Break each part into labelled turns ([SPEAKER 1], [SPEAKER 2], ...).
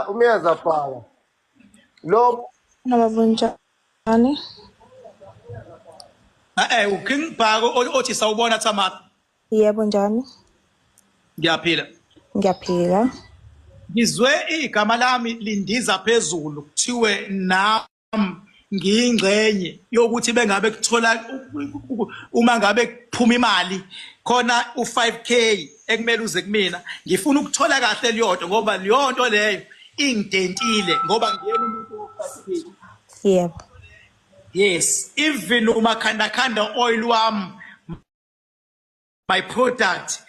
[SPEAKER 1] umyeza phala lo
[SPEAKER 2] Nababunjani?
[SPEAKER 3] uking Bhako othi sawubona Thamara.
[SPEAKER 2] Yebo njani?
[SPEAKER 3] Ngiyaphila.
[SPEAKER 2] Ngiyaphila.
[SPEAKER 3] Ngizwe igama lami lindiza phezulu kuthiwe nami ngiyingcenye yokuthi bengabe kuthola uma ngabe kuphuma imali khona u5k ekumele uze kumina ngifuna ukuthola kahle liyonto ngoba liyonto leyo ingidentile ngoba ngiyena umuntu wo5k.
[SPEAKER 2] Yebo.
[SPEAKER 3] Yes, even umakhanda oil wami my product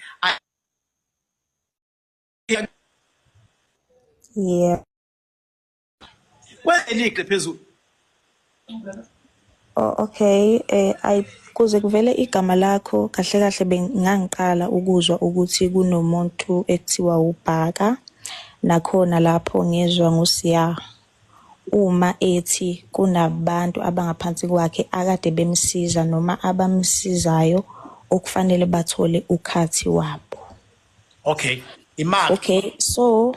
[SPEAKER 2] Yeah.
[SPEAKER 3] kweliqe phezulu.
[SPEAKER 2] Oh, okay. Kuze kuvele igama lakho kahle kahle bengangiqala ukuzwa ukuthi kunomuntu ekuthiwa uBhaka nakhona lapho ngezwe nguSiya uma ethi kunabantu abangaphansi kwakhe akade bemsiza noma abamsizayo okufanele bathole ukhathi wabo.
[SPEAKER 3] Okay, imali.
[SPEAKER 2] Okay, so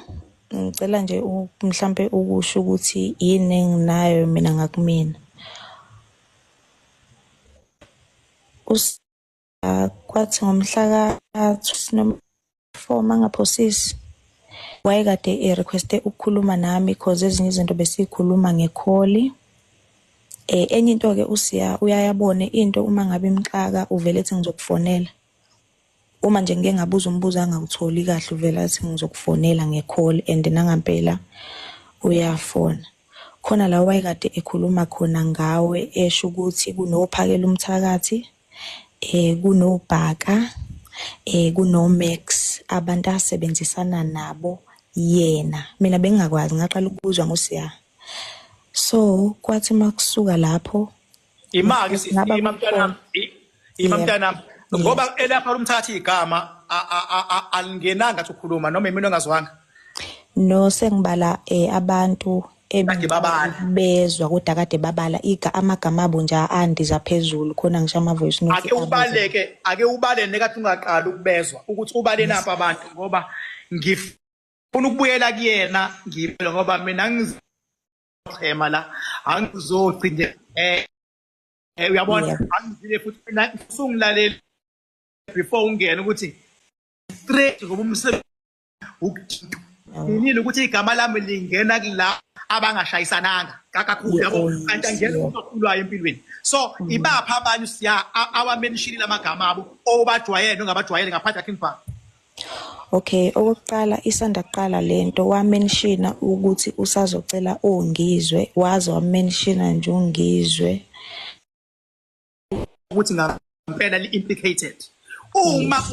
[SPEAKER 2] ngicela nje mhlambe ukusho ukuthi yini enginayo mina ngakumina. Kwathi ngomhla ka-4 mangaphosisi wayekade requeste ukukhuluma nami because ezinye izinto besikhuluma ngekholi. Enye into ke uSiya uyayabone into uma ngabe imxaka uvele ethi ngizokufonela. Uma nje ngeke ngabuza umbuzo angawutholi kahle uvela ethi ngizokufonela ngekholi and nangampela uyafona. Khona la wayekade ekhuluma khona ngawe esho ukuthi kunophakela umthakathi kunoBhaka kunoMax abantu asebenzisana nabo yena mina bengingakwazi ngaqala ukubuzwa nguSiya. So kwathi makusuka lapho
[SPEAKER 3] imali imamntana ngoba elapha umthathi igama alingenanga athi ukhuluma noma imini ongazwanga.
[SPEAKER 2] No sengibala abantu bezwa kodwa kade babala amagama abo nje andiza phezulu khona ngisho ama voice note.
[SPEAKER 3] Ake ubale nekathi ungaqala ukubezwa ukuthi ubale napha abantu ngoba ngifuna ukubuyela kuyena ngipho ngoba mina ngizema la angizogcine uyabona angizile futhi mina usungilalela before ungena ukuthi straight ngoba umsebenzi ukudinile ukuthi igama lami lingena kula abangashayisananga kakhulu yabo kanti angena ukukhulwayo empilweni. So ibapha abanye uSiya awamentionile amagama abo obajwayele ongabajwayele ngaphandle kaKing Bhaka.
[SPEAKER 2] Okay, okokuqala isanda kuqala lento wamenshina ukuthi usazocela ongizwe waze wamenshina nje ungizwe
[SPEAKER 3] ukuthi ngampela li-implicated. Uma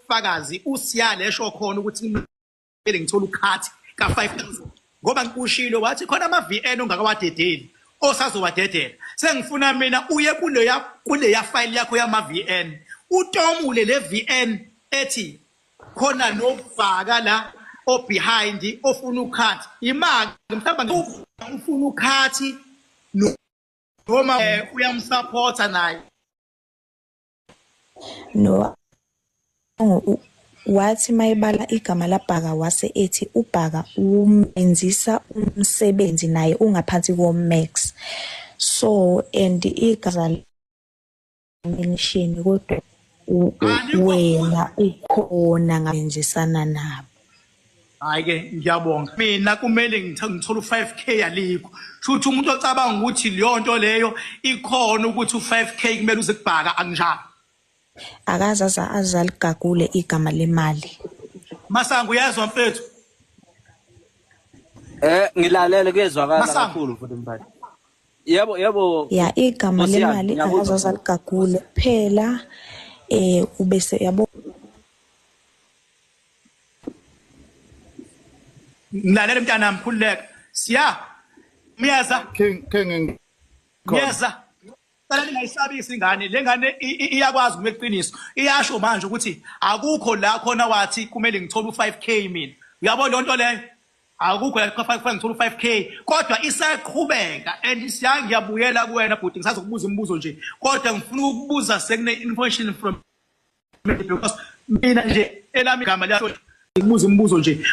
[SPEAKER 3] ufakazi uSiya lesho khona ukuthi kumele ngithola ukhathi ka5,000 ngoba ngikushilo wathi khona ama-VN ongakawadedeli osazowadedela. Sengifuna mina uye kuleya file yakho yama-VN utomule le VN ethi khona noBhaka la behind ofuna ukhathi imali mhlawumbe ufuna ukhathi noma uyamsupporta naye.
[SPEAKER 2] No wathi mayibala igama laBhaka wase ethi uBhaka umenzisa umsebenzi naye ungaphansi koMax. So and igaza mention kodwa wena ukhona ngabenzisana nabo.
[SPEAKER 3] Hayi ke ngiyabonga mina kumele ngithola u5k yalikho futhi umuntu ocabanga ukuthi liyonto leyo ikhona ukuthi u5k kumele uze kuBhaka anginjalo
[SPEAKER 2] akazaza azaligagule igama lemali.
[SPEAKER 3] Masango uyazwa mfethu?
[SPEAKER 4] Ngilalele kuyezwakala kakhulu futhi mfana. Yebo.
[SPEAKER 2] Ya igama lemali akazaza ligagule kuphela ubese yabo.
[SPEAKER 3] Ngilalele mntana mkhululeka. Siya miyaza
[SPEAKER 1] king
[SPEAKER 3] miyaza Cala ningayisabisi ingane lengane iyakwazi ukumeqiniso iyasho manje ukuthi akukho la khona wathi kumele ngithole u5k mina uyabona lonto leyo akukho la kufanele ngithole u5k kodwa isaqhubeka and Siya ngiyabuyela kuwena bhuti ngisazokubuza imibuzo nje kodwa ngifuna ukubuza sekune information from because mina nje elami igama liyasho ngibuza imibuzo nje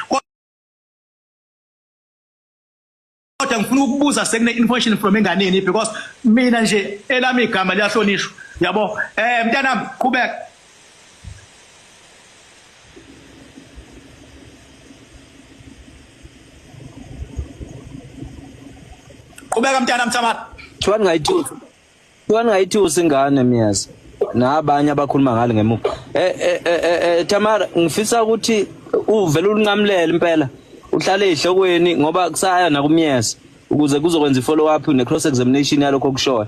[SPEAKER 3] kodwa ngifuna ukubuza sekune information from enganeni because mina nje elami igama liyahlonishwa yabo mntanami qhubeka qhubeka mntanami Tamara
[SPEAKER 4] ngayithusi ingane miyazi nabanye abakhuluma ngale ngemuva Tamara ngifisa ukuthi uvele ulinqamlele impela uhlale ehlokweni ngoba kusaya nakumyeza ukuze kuzokwenza ifollow up ne cross examination yalokho okushoyo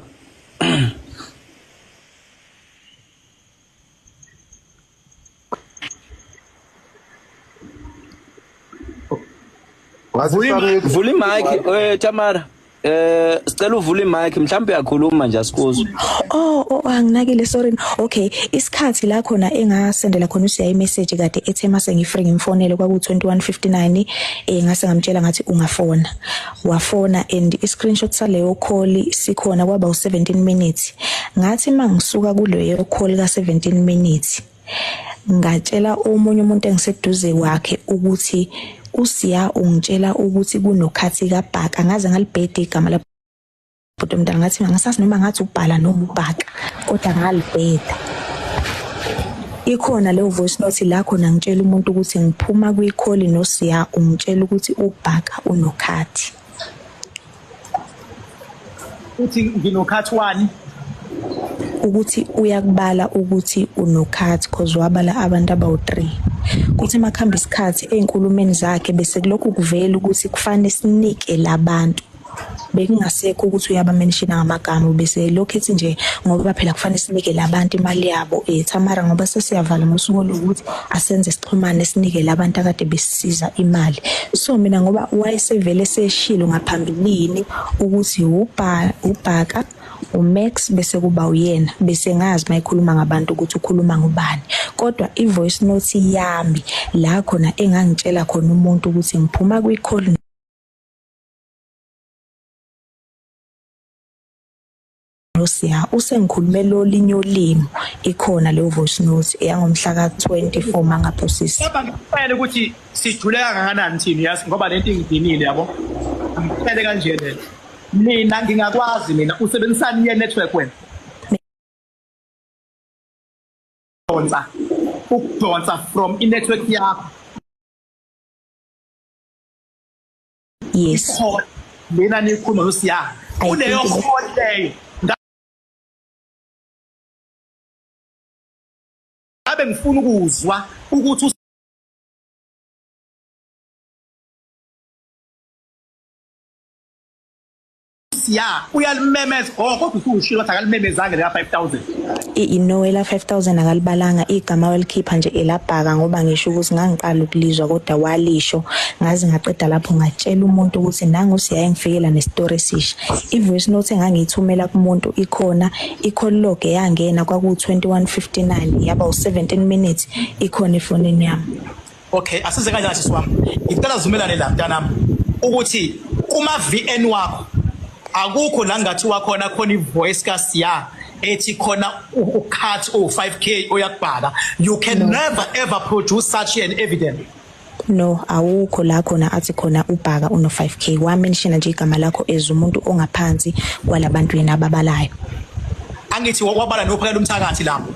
[SPEAKER 4] vula imic Tamara sicela uvule imic mhlawumbe uyakhuluma nje asikuzwe
[SPEAKER 2] anginakile sorry okay isikhathi la khona engasendela khona usiya imessage kade ethe mase ngifree ngimfonele kwaku 21:59 ngase ngamtshela ngathi ungafona wafona and i-screenshot saleyo call sikhona kwaba u17 minutes ngathi mangisuka kuleyo call ka17 minutes ngatshela omunye umuntu engiseduze wakhe ukuthi usiya ungitshela ukuthi kunokhathi kaBhaka ngaze ngalibhede igama la bhuti umntana ngathi ngasasi noma ngathi ubhala noma uBhaka kodwa ngalibheda ikhona leyo voice note la khona ngitshela umuntu ukuthi ngiphuma kwi-call noSiya ungitshela ukuthi uBhaka unokhathi
[SPEAKER 3] uthi nginokhathi wani
[SPEAKER 2] ukuthi uyakubala ukuthi unokhathi cause wabala abantu abawu3 kuthi makhamba isikhathi einkulumeni zakhe bese kulokhu kuvela ukuthi kufanele sinike labantu bekungasekho ukuthi uyabamention ngamagama bese lokho ethi nje ngoba phela kufanele sinike labantu imali yabo Tamara ngoba sesiyavala ngosuku lokuthi asenze isixhumane sinike labantu akade besisiza imali so mina ngoba wayesevele seshilo ngaphambilini ukuthi uBhaka uMax bese kuba uyena bese ngazi mayikhuluma ngabantu ukuthi ukhuluma ngubani kodwa ivoice note yami la khona engangitshela khona umuntu ukuthi ngiphuma kwi-call noSiya usengikhulume lo linyo limo ikhona le voice note eyangomhla ka24 mangaphosisi
[SPEAKER 3] ngicela ukuthi sijuleka kangakanani thini yazi ngoba lento ingidinile yabo ngicela kanje le mina ngingakwazi mina usebenzisani ye network wena ukudonsa from i-network yakho
[SPEAKER 2] yes
[SPEAKER 3] mina nikhuluma noSiya kuleyo call leyo ngabe ngifuna ukuzwa ukuthi Siya uyalimemeza kodwa ushilo ukuthi akalimemezanga le 5000
[SPEAKER 2] inoela 5000 akalibalanga igama walikhipha nje elabhaka ngoba ngisho ukuthi ngangiqala ukulizwa kodwa walisho ngazi ngaqeda lapho ngatshela umuntu ukuthi nangu Siya engifikela nestory sisha ivoice note engangiyithumela kumuntu ikhona i-call log eyangena kwaku 21:59 yaba u17 minutes ikhona efonini yami
[SPEAKER 3] okay asize kanjani sisiwami ngicela uzumelane la mntanami ukuthi kuma VN wakho akukho la ngathi wakhona khona ivoice kaSiya ethi khona ucut o5k oyakubhaka you can never ever produce such an evidence
[SPEAKER 2] no awukho la khona athi khona uBhaka uno 5k wamention nje igama lakho ezumuntu ongaphansi kwalabantu yena ababalayo
[SPEAKER 3] angithi wabala nophakela umthakathi lapho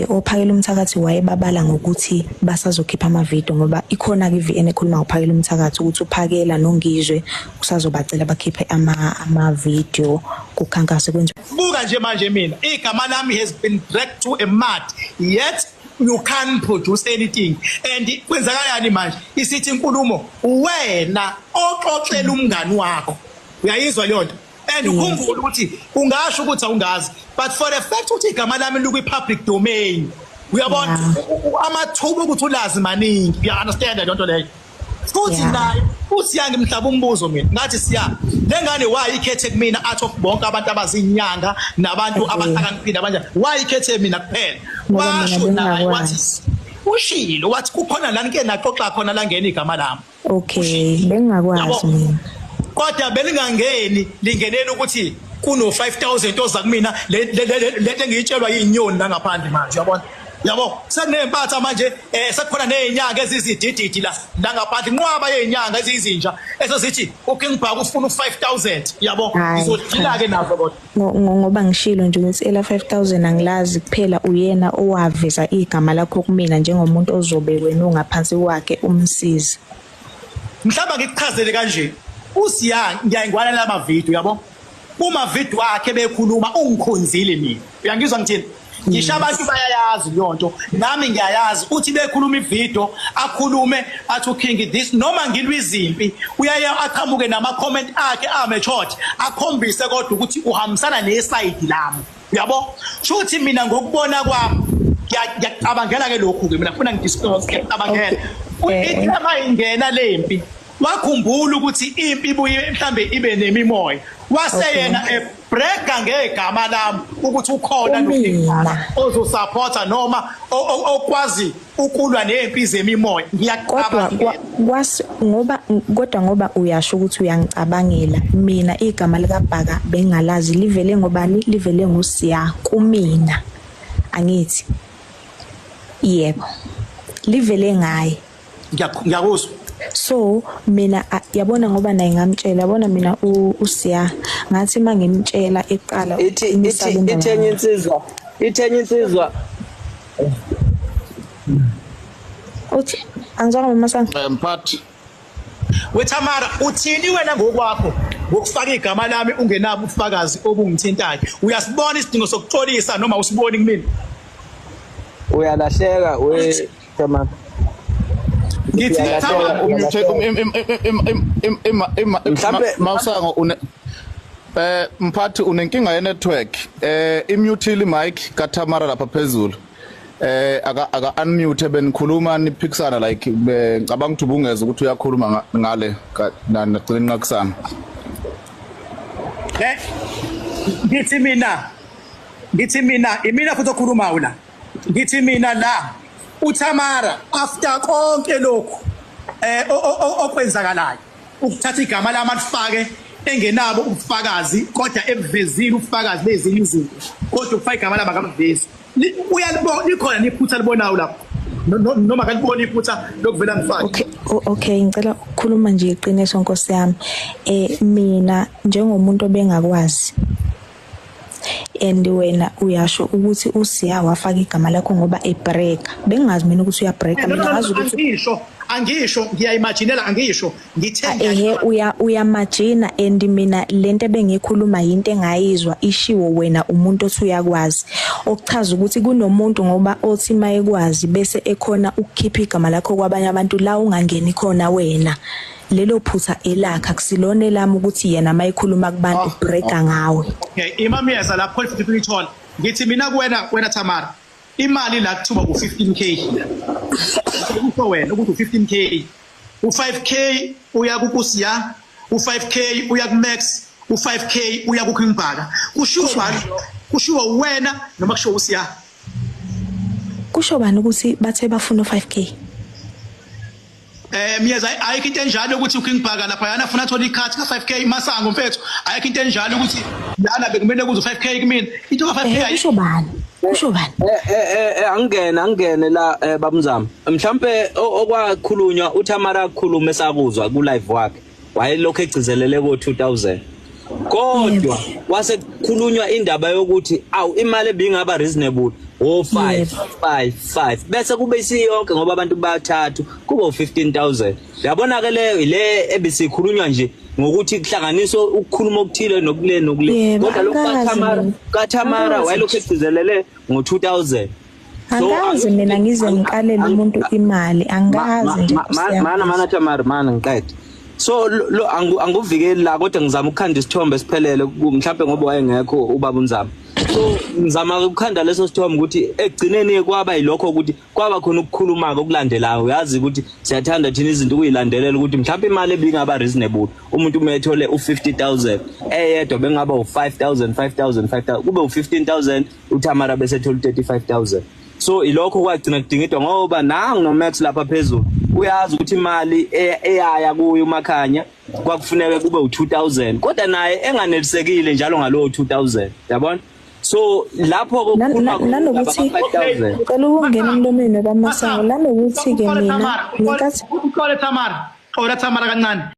[SPEAKER 2] ophakela umthakathi wayebabala ngokuthi basazokhipha ama video ngoba ikhona ke iVN ekhuluma ngophakela umthakathi ukuthi uphakela nongizwe usazobacela bakhiphe ama video kukhankase kwenziwe
[SPEAKER 3] buka nje manje mina igama lami has been dragged to a mud yet you can't produce anything and kwenzakalani manje isithi inkulumo wena oxoxela umngani wakho uyayizwa leyo nto and ukhumbula ukuthi ungasho ukuthi awungazi but for the fact ukuthi igama lami likwi public domain uyabona amathuba ukuthi ulazi maningi you understand le nto leyo futhi naye uSiya ngimhlaba umbuzo mina ngathi Siya lengane why ikhethe kumina out of bonke abantu abazinyanga nabantu abahlakaniphile abanje why ikhethe mina kuphela washo naye wathi ushilo wathi kukhona la nke naxoxa khona la ngena igama lami
[SPEAKER 2] okay bengakwazi mina
[SPEAKER 3] kodwa belingangeni lingenela ukuthi kuno 5000 oza kumina lento engiyitshelwa yinyoni la ngaphandle manje uyabona yabo sekunempatha manje sekukhona nezinyanga ezizidididi la ngaphandle inqwaba yezinyanga ezizinja esezithi uKing Bhaka ufuna u5000 yabo izodila ke nazo kodwa
[SPEAKER 2] ngoba ngishilo nje ukuthi ela 5000 angilazi kuphela uyena owaveza igama lakho kumina njengomuntu ozobe wena ungaphansi kwakhe umsizi.
[SPEAKER 3] Mhlawumbe ngikuchazele kanje uSiya ngiyayingwana lama video yabo uma video wakhe bekhuluma ungikhonzile mina uyangizwa ngithini ngisho abantu bayayazi lonto nami ngiyayazi uthi bekhuluma ivideo akhulume athi uKing this noma ngilwizimpi uyaye aqhamuke nama comment akhe amechot akhombise kodwa ukuthi uhambisana neside lami yabo shuthi mina ngokubona kwami ngiyacabangela ke lokhu ke mina ngifuna ngidisclose ke abangena uthi uma ingena lempi wakhumbula ukuthi impi ibuye mhlambe ibe nemimoya waseyena ebreaka ngegama lami ukuthi ukhona noKing Bhaka ozosupporta noma okwazi ukulwa nempi zemimoya ngiyaqabanga
[SPEAKER 2] ngoba uyasho ukuthi uyangicabangela mina igama lika Bhaka bengalazi livele ngobani livele nguSiya kumina angithi yebo livele ngaye
[SPEAKER 3] ngiyakuzwa.
[SPEAKER 2] So mina yabona ngoba naye ngamtshela yabona mina uSiya ngathi mangimtshela eqala
[SPEAKER 4] ithenye insizwa
[SPEAKER 2] uthi angizwa Masanga
[SPEAKER 1] mphathi
[SPEAKER 3] weThamara uthini wena ngokwakho ngokufaka igama lami ungenabo ubufakazi obungithintayo uyasibona isidingo sokuxolisa noma usiboni kumina
[SPEAKER 4] uyalahleka we Thamara
[SPEAKER 3] ngithi
[SPEAKER 1] mhlambe Masango mphathi unenkinga ye network imutile mic kaThamara lapha phezulu aka unmute benikhuluma niphikisana like ngicabanga ukuthi ubungeza ukuthi uyakhuluma ngale nagcina inqakusana
[SPEAKER 3] ngithi mina imina futhi okhulumayo la ngithi mina la uThamara after konke lokho okwenzakalayo ukuthatha igama lami alifake engenabo ubufakazi kodwa ebuvezile ubufakazi bezinye izinto kodwa ukufaka igama lami akamvezi uyalibona likhona niphutha libonayo lapho noma kanibona iphutha lokuvela ngifake
[SPEAKER 2] okay ngicela ukukhuluma nje iqiniso Nkosi yami mina njengomuntu obengakwazi and wena uyasho ukuthi uSiya wafaka igama lakho ngoba ebreaka bengazi mina ukuthi uyabreaka mina ngazi ukuthi
[SPEAKER 3] angisho ngiyayimaginela angisho ngithe
[SPEAKER 2] uyamagina and mina lento ebengikhuluma into engayizwa ishiwo wena umuntu othi uyakwazi okuchaza ukuthi kunomuntu ngoba othi mayekwazi bese ekhona ukukhipha igama lakho kwabanye abantu la ungangeni khona wena lelo phutha elakha kusilone lami ukuthi yena mayikhuluma kubantu breaka ngawe.
[SPEAKER 3] Okay imamiyeza lapho futhi ngithola ngithi mina kuwena Thamara imali la kuthiwa u15k ukho wena ukuthi u15k u5k uya kuSiya u5k uya kuMax u5k uya kuKing Bhaka kushiwo bani kushiwo wena noma kushiwo uSiya
[SPEAKER 2] kusho bani ukuthi bathe bafuna u5k
[SPEAKER 3] miyeza ayikho into enjalo ukuthi uKing Bhaka lapha yana ufuna athola ikhathi ka5k Masango mfethu ayikho into enjalo ukuthi lana bekumele kuze u5k kimi into ka5k
[SPEAKER 2] kusho bani
[SPEAKER 4] angene la babumzama mhlambe okwakhulunywa uThamara khuluma esakuzwa ku live wakhe wayelokho egcizelele ko 2000 kodwa wasekukhulunywa indaba yokuthi awu imali ebingaba reasonable 5 bese kube isiyonke ngoba abantu bathathu kuba u15000 yabona ke leyo ile ebisikhulunywa nje ngokuthi kuhlanganiswa ukukhuluma okuthile nokule kodwa lokho kaThamara wayelokho egcizelele ngo2000
[SPEAKER 2] angazi mina ngize ngiqalele umuntu imali angazi nje
[SPEAKER 4] mana Thamara mana ngiqede so lo anguvikeli la kodwa ngizama ukukhanda isithombe siphelele mhlawumbe ngoba wayengekho ubaba uMzama so ngizama ukukhanda leso sithombe ukuthi egcineni kwaba yilokho ukuthi kwaba khona ukukhuluma okulandelayo uyazi ukuthi siyathanda thina izinto kuyilandelela ukuthi mhlawumbe imali ebingaba reasonable umuntu umethole u50000 eyedwa bengaba u5000 kube u15000 uThamara bese ethola u35000 so ilokho kwagcina kudingidwa ngoba nangu noMax lapha phezulu uyazi ukuthi imali eyaya kuyo uMakhanya kwakufuneka kube u2000 kodwa naye enganelisekile njalo ngalowo 2000 yabona So lapho kukhuluma
[SPEAKER 2] nanokuthi ngicela ukungena emlomeni kaMasango nanokuthi ke mina ngenkathi
[SPEAKER 3] uxole Tamara kancane